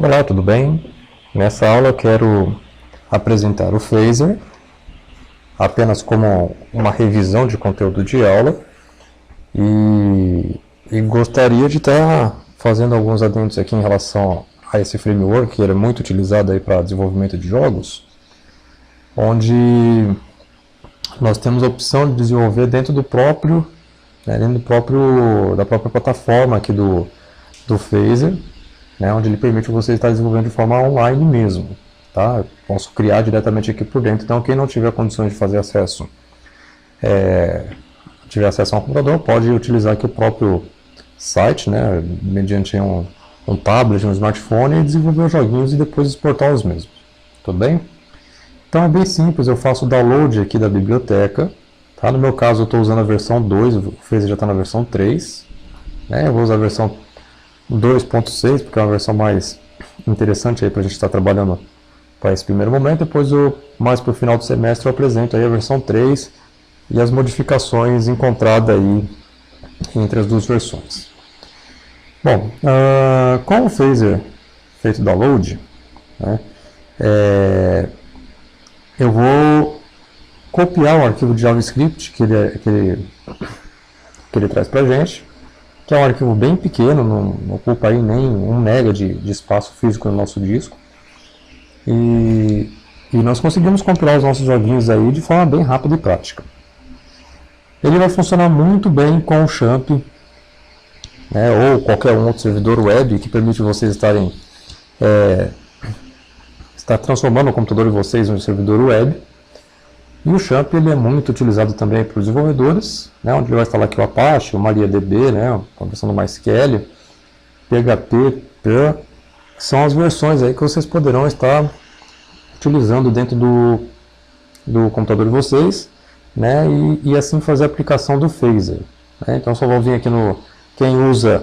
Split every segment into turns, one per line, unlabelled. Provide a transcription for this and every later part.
Olá, tudo bem? Nessa aula eu quero apresentar o Phaser, apenas como uma revisão de conteúdo de aula e gostaria de estar fazendo alguns adendos aqui em relação a esse framework, que ele é muito utilizado aí para desenvolvimento de jogos, onde nós temos a opção de desenvolver dentro do próprio, da própria plataforma aqui do Phaser, onde ele permite você estar desenvolvendo de forma online mesmo. Tá? Eu posso criar diretamente aqui por dentro, então quem não tiver condições de fazer acesso, tiver acesso a um computador, pode utilizar aqui o próprio site, mediante um tablet, um smartphone, e desenvolver os joguinhos e depois exportar os mesmos. Tudo bem? Então é bem simples, eu faço o download aqui da biblioteca. Tá? No meu caso eu estou usando a versão 2, o Phaser já está na versão 3. Eu vou usar a versão 2.6, porque é uma versão mais interessante para a gente estar trabalhando para esse primeiro momento. Depois, mais para o final do semestre, eu apresento aí a versão 3 e as modificações encontradas aí entre as duas versões. Bom, com o Phaser feito download, eu vou copiar o arquivo de JavaScript que ele traz para a gente, que é um arquivo bem pequeno, não ocupa aí nem 1 MB de espaço físico no nosso disco. E nós conseguimos compilar os nossos joguinhos aí de forma bem rápida e prática. Ele vai funcionar muito bem com o Champ, ou qualquer outro servidor web que permite vocês estar transformando o computador de vocês em um servidor web. E o Champ ele é muito utilizado também por desenvolvedores, onde ele vai instalar aqui o Apache, o MariaDB, a versão do MySQL, PHP, Perl, que são as versões aí que vocês poderão estar utilizando dentro do computador de vocês, e assim fazer a aplicação do Phaser. Então só vou vir aqui quem usa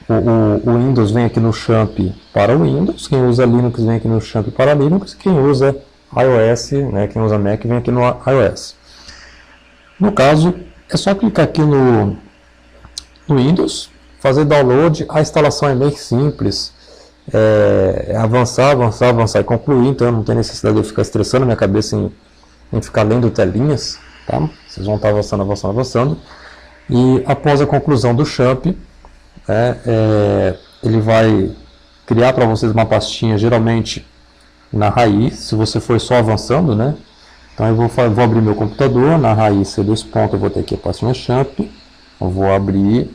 o Windows vem aqui no Champ para o Windows, quem usa Linux vem aqui no Champ para Linux, quem usa iOS, quem usa Mac vem aqui no iOS. No caso, é só clicar aqui no Windows, fazer download, a instalação é bem simples, avançar e concluir, então eu não tenho necessidade de eu ficar estressando a minha cabeça em ficar lendo telinhas, tá? Vocês vão estar avançando, e após a conclusão do Champ, ele vai criar para vocês uma pastinha, geralmente na raiz, se você for só avançando, Então eu vou abrir meu computador, na raiz C2 ponto, eu vou ter aqui a pastinha Champ, eu vou abrir,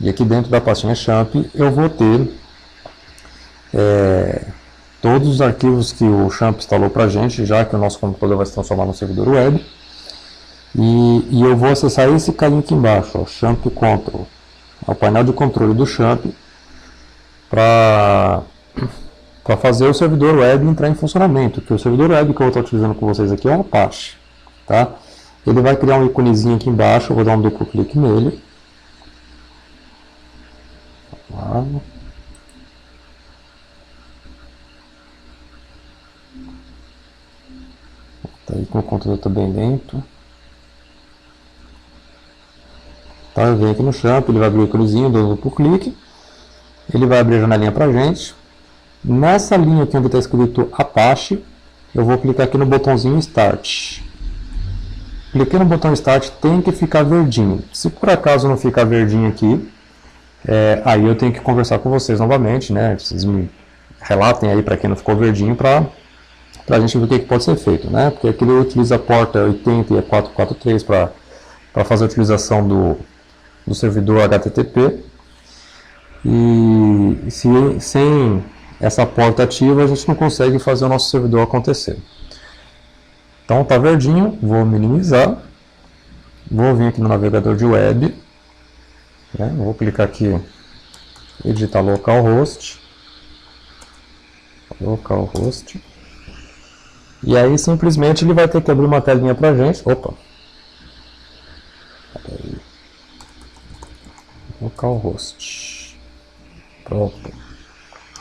e aqui dentro da pastinha Champ eu vou ter todos os arquivos que o Champ instalou para a gente, já que o nosso computador vai se transformar num servidor web, e eu vou acessar esse carinha aqui embaixo, Champ Control, o painel de controle do Champ, para fazer o servidor web entrar em funcionamento, que o servidor web que eu vou estar utilizando com vocês aqui é o Apache, tá? Ele vai criar um iconezinho aqui embaixo, eu vou dar um duplo clique nele. Lá. Tá aí com o controle tá bem lento. Tá, eu venho aqui no Champ, ele vai abrir o iconezinho, dou um duplo clique. Ele vai abrir a janelinha pra gente. Nessa linha aqui onde está escrito Apache, eu vou clicar aqui no botãozinho Start. Cliquei no botão Start, tem que ficar verdinho. Se por acaso não ficar verdinho aqui, aí eu tenho que conversar com vocês novamente, Vocês me relatem aí para quem não ficou verdinho, para a gente ver o que pode ser feito, Porque aqui ele utiliza a porta 80 e 443 para fazer a utilização do servidor HTTP. E sem essa porta ativa a gente não consegue fazer o nosso servidor acontecer. Então tá verdinho, vou minimizar, vou vir aqui no navegador de web, vou clicar aqui e digitar localhost, e aí simplesmente ele vai ter que abrir uma telinha pra gente, localhost, pronto.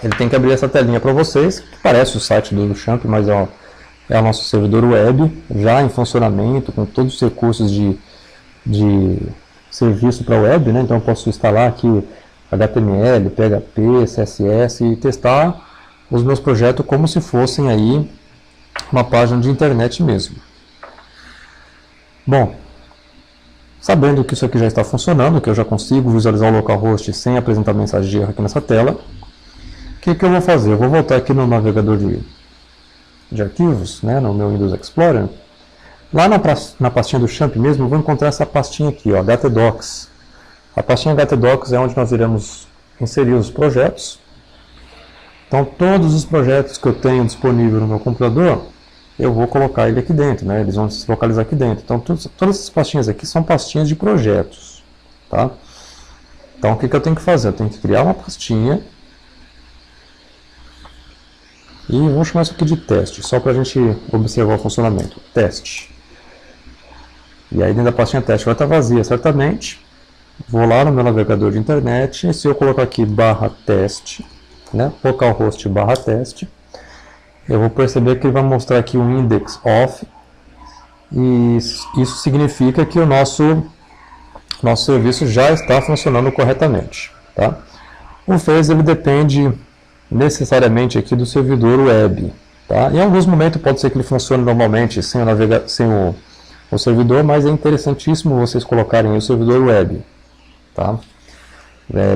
Ele tem que abrir essa telinha para vocês, que parece o site do Champ, mas é o nosso servidor web, já em funcionamento, com todos os recursos de serviço para web, Então eu posso instalar aqui HTML, PHP, CSS e testar os meus projetos como se fossem aí uma página de internet mesmo. Bom, sabendo que isso aqui já está funcionando, que eu já consigo visualizar o localhost sem apresentar mensagem de erro aqui nessa tela, o que eu vou fazer? Eu vou voltar aqui no navegador de arquivos, né, no meu Windows Explorer. Lá na pastinha do Champ mesmo, eu vou encontrar essa pastinha aqui, ó, htdocs. A pastinha htdocs é onde nós iremos inserir os projetos. Então, todos os projetos que eu tenho disponível no meu computador, eu vou colocar ele aqui dentro, né? Eles vão se localizar aqui dentro. Então, todas essas pastinhas aqui são pastinhas de projetos, tá? Então, o que eu tenho que fazer? Eu tenho que criar uma pastinha e vamos chamar isso aqui de teste, só para a gente observar o funcionamento. Teste. E aí, dentro da pastinha teste vai estar vazia, certamente. Vou lá no meu navegador de internet e se eu colocar aqui /teste, né? Localhost /teste, eu vou perceber que ele vai mostrar aqui um index off, e isso significa que o nosso serviço já está funcionando corretamente, tá? O Phaser ele depende necessariamente aqui do servidor web, tá? Em alguns momentos pode ser que ele funcione normalmente sem o servidor, mas é interessantíssimo vocês colocarem o servidor web, tá?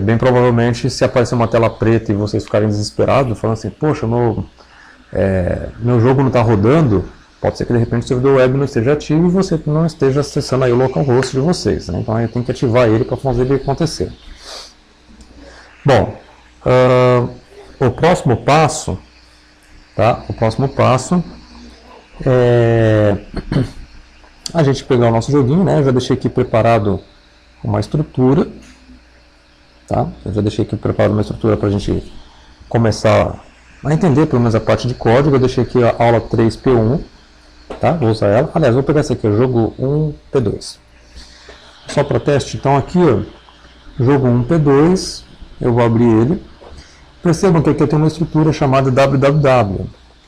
Bem provavelmente, se aparecer uma tela preta e vocês ficarem desesperados, falando assim, poxa, meu jogo não está rodando, pode ser que de repente o servidor web não esteja ativo e você não esteja acessando aí o localhost de vocês, né? Então aí tem que ativar ele para fazer ele acontecer. Bom, o próximo passo, tá? O próximo passo é a gente pegar o nosso joguinho, né? Eu já deixei aqui preparado uma estrutura, tá? Eu já deixei aqui preparado uma estrutura para a gente começar a entender pelo menos a parte de código. Eu deixei aqui a aula 3P1, tá? Vou usar ela. Aliás, vou pegar essa aqui, o jogo 1P2. Só para teste, então aqui, ó, jogo 1P2, eu vou abrir ele. Percebam que aqui eu tenho uma estrutura chamada www,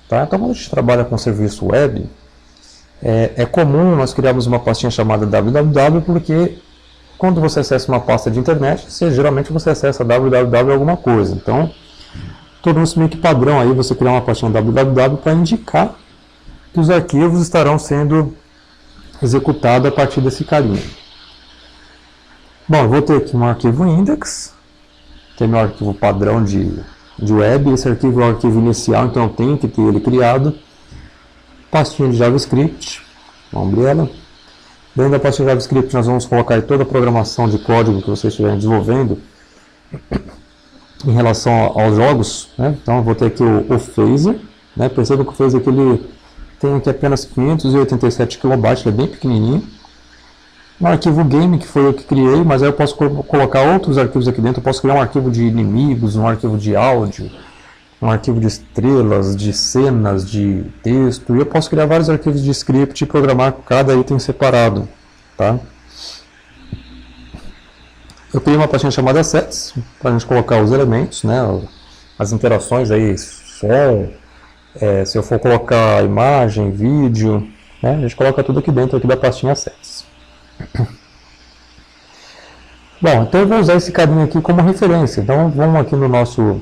tá? Então quando a gente trabalha com serviço web, é comum nós criarmos uma pastinha chamada www, porque quando você acessa uma pasta de internet, geralmente você acessa www alguma coisa. Então, tornou-se meio que padrão aí você criar uma pastinha www para indicar que os arquivos estarão sendo executados a partir desse carinha. Bom, eu vou ter aqui um arquivo index, que é meu arquivo padrão de web. Esse arquivo é o arquivo inicial, então eu tenho que ter ele criado. Pastinha de JavaScript, vamos abrir ela. Dentro da pastinha de JavaScript nós vamos colocar aí toda a programação de código que vocês estiverem desenvolvendo em relação aos jogos, né? Então eu vou ter aqui o Phaser, né? Perceba que o Phaser aqui ele tem aqui apenas 587 KB, ele é bem pequenininho. Um arquivo game que foi eu que criei, mas aí eu posso colocar outros arquivos aqui dentro. Eu posso criar um arquivo de inimigos, um arquivo de áudio, um arquivo de estrelas, de cenas, de texto, e eu posso criar vários arquivos de script e programar cada item separado, tá? Eu criei uma pastinha chamada Assets, para a gente colocar os elementos, né, as interações aí, som, se eu for colocar imagem, vídeo, né, a gente coloca tudo aqui dentro aqui da pastinha Assets. Bom, então eu vou usar esse carinha aqui como referência. Então vamos aqui no nosso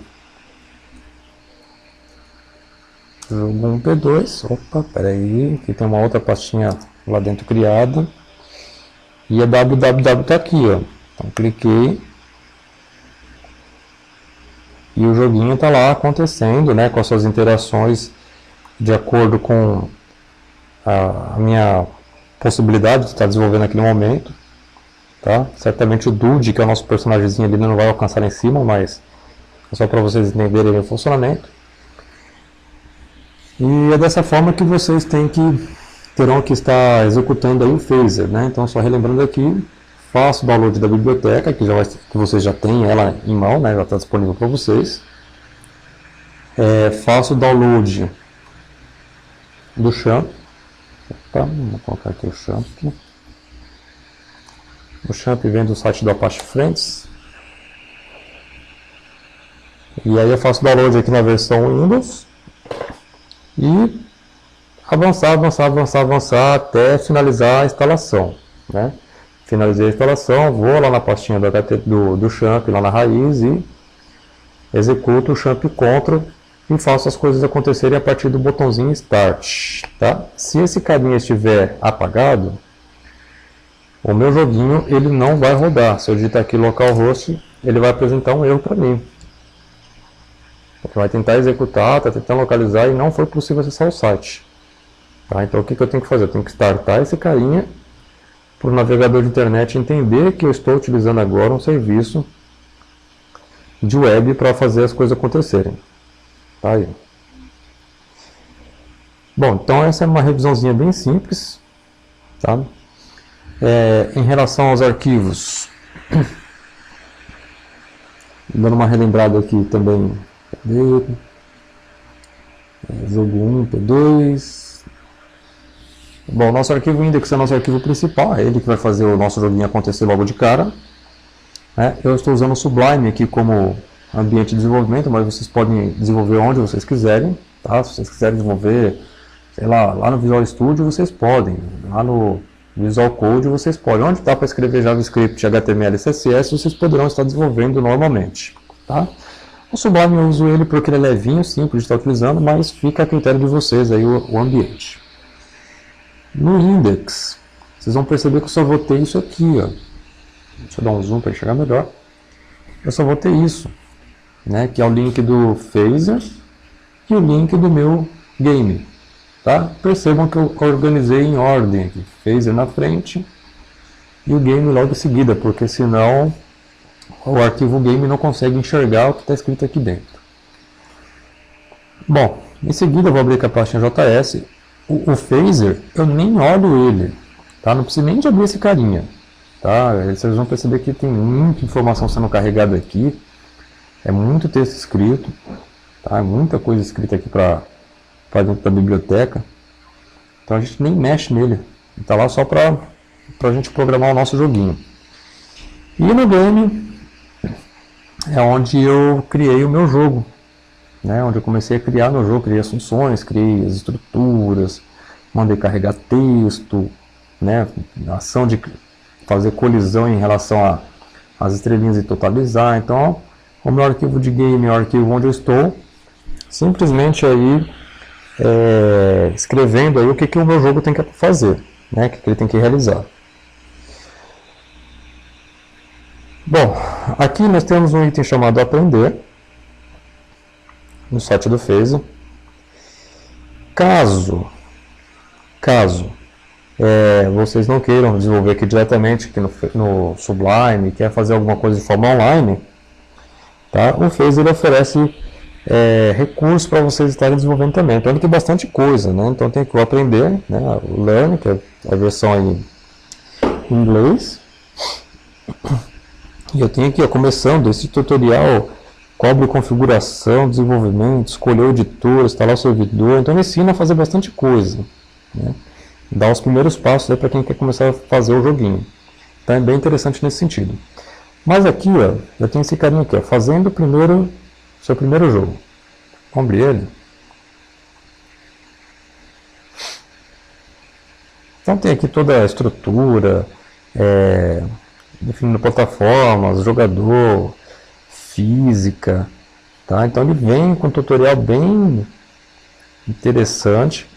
jogo 1P2, opa, peraí, aqui tem uma outra pastinha lá dentro criada, e a www está aqui, ó. Então cliquei, e o joguinho está lá acontecendo, né, com as suas interações de acordo com a minha possibilidade de estar desenvolvendo naquele momento, tá? Certamente o Dude, que é o nosso personagemzinho ali, não vai alcançar lá em cima, mas é só para vocês entenderem o funcionamento. E é dessa forma que vocês terão que estar executando aí o Phaser, né? Então, só relembrando aqui, faço o download da biblioteca, que vocês já têm ela em mão, né? Já está disponível para vocês. Faço o download do Champ. Opa, vou colocar aqui o Champ. O Champ vem do site do Apache Friends. E aí eu faço o download aqui na versão Windows. E avançar até finalizar a instalação, né? finalizei a instalação, vou lá na pastinha do champ, lá na raiz, e executo o champ Ctrl e faço as coisas acontecerem a partir do botãozinho Start. Tá? Se esse carinha estiver apagado, o meu joguinho ele não vai rodar. Se eu digitar aqui localhost, ele vai apresentar um erro para mim. Ele vai tentar executar, está tentando localizar e não foi possível acessar o site. Tá? Então o que eu tenho que fazer? Eu tenho que startar esse carinha para o navegador de internet entender que eu estou utilizando agora um serviço de web para fazer as coisas acontecerem. Tá aí. Bom, então essa é uma revisãozinha bem simples. Tá? Em relação aos arquivos, dando uma relembrada aqui também, jogo 1, P2. Bom, nosso arquivo index é nosso arquivo principal, é ele que vai fazer o nosso joguinho acontecer logo de cara. Eu estou usando o Sublime aqui como ambiente de desenvolvimento, mas vocês podem desenvolver onde vocês quiserem. Tá? Se vocês quiserem desenvolver, sei lá no Visual Studio, vocês podem. Lá no Visual Code vocês podem. Onde dá para escrever JavaScript, HTML e CSS, vocês poderão estar desenvolvendo normalmente. Tá? O Sublime eu uso ele porque ele é levinho, simples de estar utilizando, mas fica a critério de vocês aí o ambiente. No index, vocês vão perceber que eu só vou ter isso aqui. Ó. Deixa eu dar um zoom para enxergar melhor. Eu só vou ter isso, né, que é o link do Phaser e o link do meu game. Tá? Percebam que eu organizei em ordem aqui. Phaser na frente e o game logo em seguida, porque senão o arquivo game não consegue enxergar o que está escrito aqui dentro. Bom, em seguida eu vou abrir a pastinha JS. O Phaser, eu nem olho ele, tá? Não preciso nem de abrir esse carinha. Tá? Vocês vão perceber que tem muita informação sendo carregada aqui. É muito texto escrito. Tá? É muita coisa escrita aqui para dentro da biblioteca. Então a gente nem mexe nele. Está lá só para a gente programar o nosso joguinho. E no game é onde eu criei o meu jogo. Né, onde eu comecei a criar meu jogo, criei as funções, criei as estruturas, mandei carregar texto, né, ação de fazer colisão em relação às estrelinhas e totalizar. Então, o meu arquivo de game é o arquivo onde eu estou, simplesmente aí escrevendo aí o que o meu jogo tem que fazer, né, o que ele tem que realizar. Bom, aqui nós temos um item chamado aprender, no site do Phaser. Caso vocês não queiram desenvolver aqui diretamente aqui no Sublime, quer fazer alguma coisa de forma online, tá? O Phaser oferece recursos para vocês estarem desenvolvendo também. Então ele tem bastante coisa, né? Então tem aqui o aprender, né? O Learn, que é a versão aí em inglês. E eu tenho aqui, ó, começando esse tutorial, cobre configuração, desenvolvimento, escolher o editor, instalar o servidor. Então ele ensina a fazer bastante coisa, né? Dá os primeiros passos para quem quer começar a fazer o joguinho. Então é bem interessante nesse sentido. Mas aqui, ó, eu tenho esse carinha aqui, ó, fazendo seu primeiro jogo. Vamos abrir ele. Então tem aqui toda a estrutura, definindo plataformas, jogador, física, tá? Então ele vem com um tutorial bem interessante,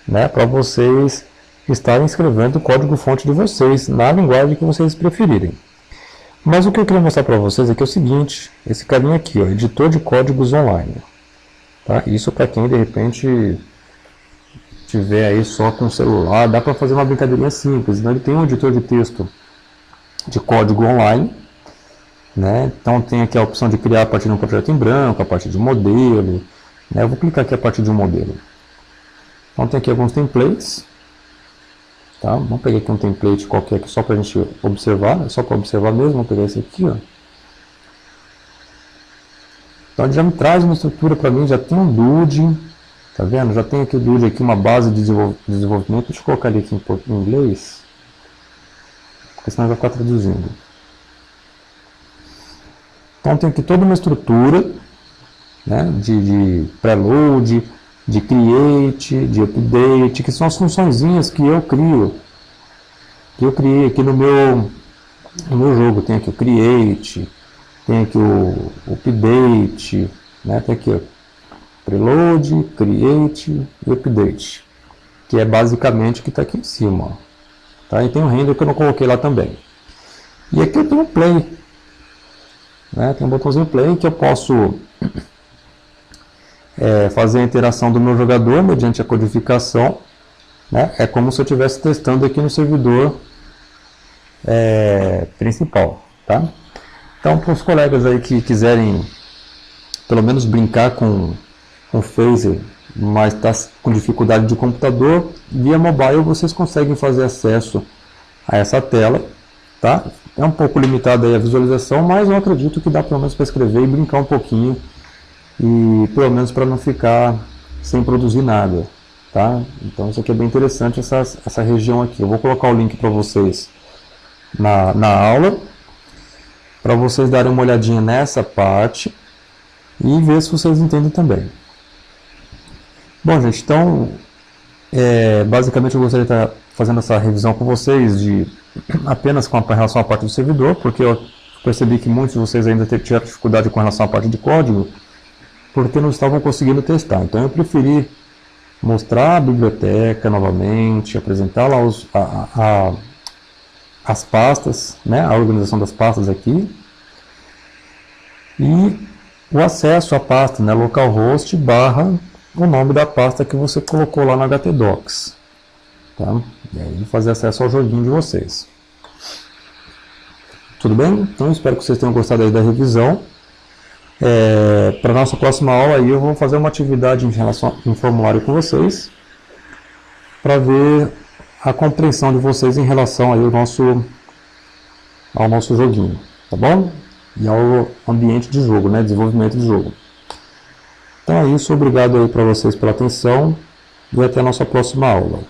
né, para vocês estarem escrevendo o código-fonte de vocês na linguagem que vocês preferirem. Mas o que eu queria mostrar para vocês aqui é o seguinte, esse carinha aqui, ó, editor de códigos online, tá? Isso para quem de repente tiver aí só com o celular, dá para fazer uma brincadeirinha simples, né? Ele tem um editor de texto de código online, né? Então tem aqui a opção de criar a partir de um projeto em branco, a partir de um modelo, né? Eu vou clicar aqui a partir de um modelo. Então tem aqui alguns templates, tá? Vamos pegar aqui um template qualquer aqui só para a gente observar, só para observar mesmo. Vamos pegar esse aqui, ó. Então ele já me traz uma estrutura para mim, já tem um DUD, tá vendo? Já tem aqui o DUD aqui, uma base de desenvolvimento. Deixa eu colocar ele aqui em inglês, porque senão vai ficar traduzindo. Então tem aqui toda uma estrutura, né, de preload, de create, de update, que são as funçõezinhas que eu crio que eu criei aqui no meu jogo. Tem aqui o Create, tem aqui o Update, né? Tem aqui o Preload, Create e Update, que é basicamente o que está aqui em cima, ó. Tá? E tem um render que eu não coloquei lá também. E aqui eu tenho um Play, né? Tem um botãozinho Play que eu posso fazer a interação do meu jogador mediante a codificação, né? É como se eu estivesse testando aqui no servidor principal, tá? Então, para os colegas aí que quiserem pelo menos brincar com o Phaser, mas está com dificuldade de computador, via mobile vocês conseguem fazer acesso a essa tela, tá? É um pouco limitada aí a visualização, mas eu acredito que dá pelo menos para escrever e brincar um pouquinho, e pelo menos para não ficar sem produzir nada, tá? Então isso aqui é bem interessante, essa região aqui. Eu vou colocar o link para vocês na aula, para vocês darem uma olhadinha nessa parte e ver se vocês entendem também. Bom, gente, então basicamente eu gostaria de estar fazendo essa revisão com vocês apenas com relação à parte do servidor, porque eu percebi que muitos de vocês ainda tiveram dificuldade com relação à parte de código, porque não estavam conseguindo testar. Então eu preferi mostrar a biblioteca novamente, apresentar lá as pastas, né, a organização das pastas aqui, e o acesso à pasta, né, localhost barra o nome da pasta que você colocou lá no htdocs, tá? E aí fazer acesso ao joguinho de vocês. Tudo bem? Então espero que vocês tenham gostado aí da revisão. Para a nossa próxima aula aí eu vou fazer uma atividade em relação a um formulário com vocês, para ver a compreensão de vocês em relação aí ao nosso joguinho, tá bom? E ao ambiente de jogo, né? Desenvolvimento de jogo. Então é isso, obrigado aí para vocês pela atenção e até a nossa próxima aula.